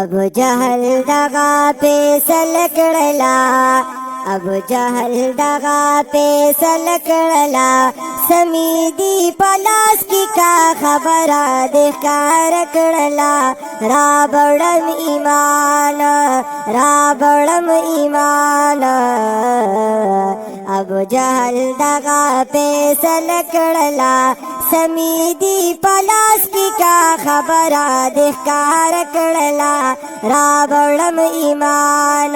ابو جهل دغا پیسل کړلا ابو جهل دغا پیسل کړلا سمیدی پلاس کی کا خبره د کار کړلا را بړم ایمان ابو جهل دغا پیسل کړلا سمیدی پلاس کی کا خبره د کار کړلا را بړم ایمان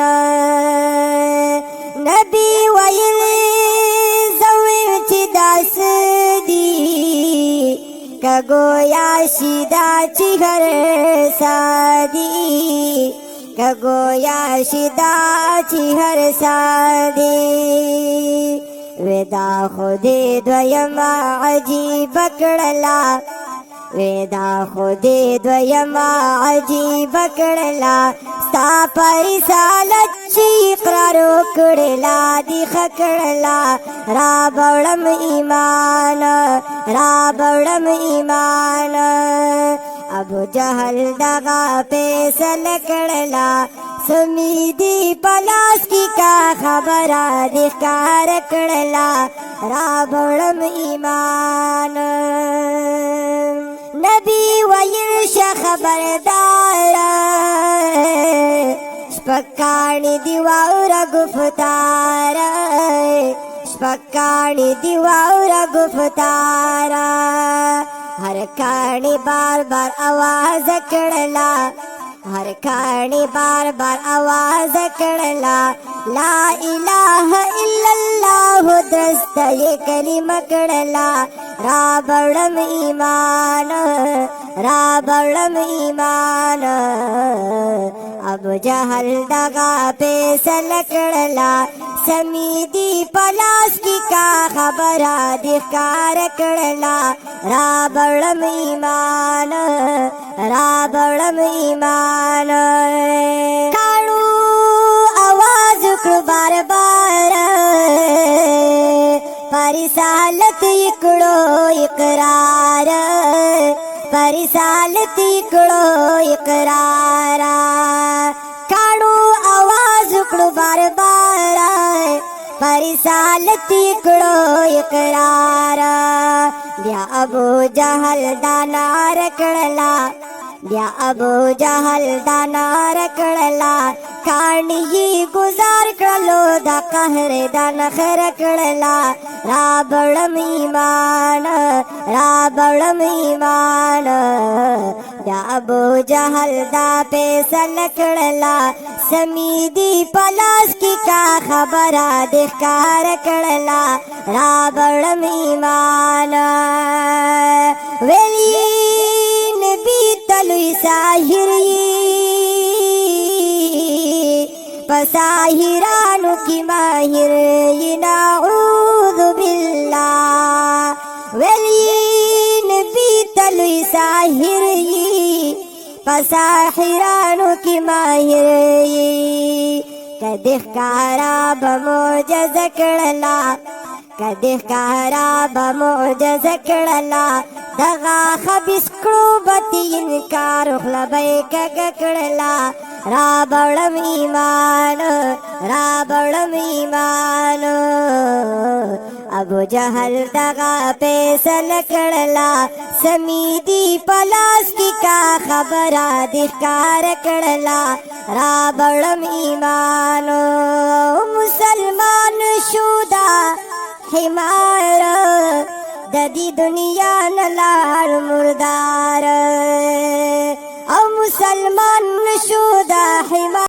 نبی ویل زویر چی داس دی کگویا شیدا چی هر سادی کگویا شیدا چی هر سادی ودا خودی دویما عجیب کړلا ودا خودی دویما عجیب کړلا ستا پر رسالت چی اقرار وکړلا دی خکړلا را بړم ایمان ابو جهل دغا پیسل کړلا سمیدی پلاس کی کا خبره د کار کړلا را بړم ایمان نبی ویل شه خبردار شپکانی دی واورا گفتار شپکانی دی واورا گفتار ہر کانی بار بار آواز کړلا ہر کانی بار بار آواز کړلا لا الہ الا اللہ درست یہ کلمہ کړلا را بړم ایمان ابو جهل دغا پیسل کړلا سمیدی پلاس کی کا خبره د کار کړلا را بړم ایمان کاڼو आवाज کړ بار بار پرسالت کړو اقرار پرسالت کړو اقرار کاڼو आवाज کړ بار بار پرسالت کړو اقرار بیا ابو جهل دانار کړلا بیا ابو جهل دانار کړلا کانی گزار کړلو دا قهر دا نخر کړلا را بړم ایمان بیا ابو جهل دا پیسل کړلا سمیدی پلاس کی کا خبره د کار کړلا را بړم ایمان ویلی نبی تلوی ساحر پساحرانو کی ماہر نعوذ باللہ ویلی نبی تلوی ساحر پساحرانو کی ماہر کدی ښکارا بمعجز کړلا کدی ښکارا بمعجز کړلا دغا خبیث کړو بتی انکار خلبی کګ کړلا را بړم ایمان ابو جهل دغا پیسل کړلا سمیدی پلاس کی کا خبره د کار کړلا را بړم ایمان مسلمان شودا حمار د دې دنیا نلار مردار او مسلمان شودا حمار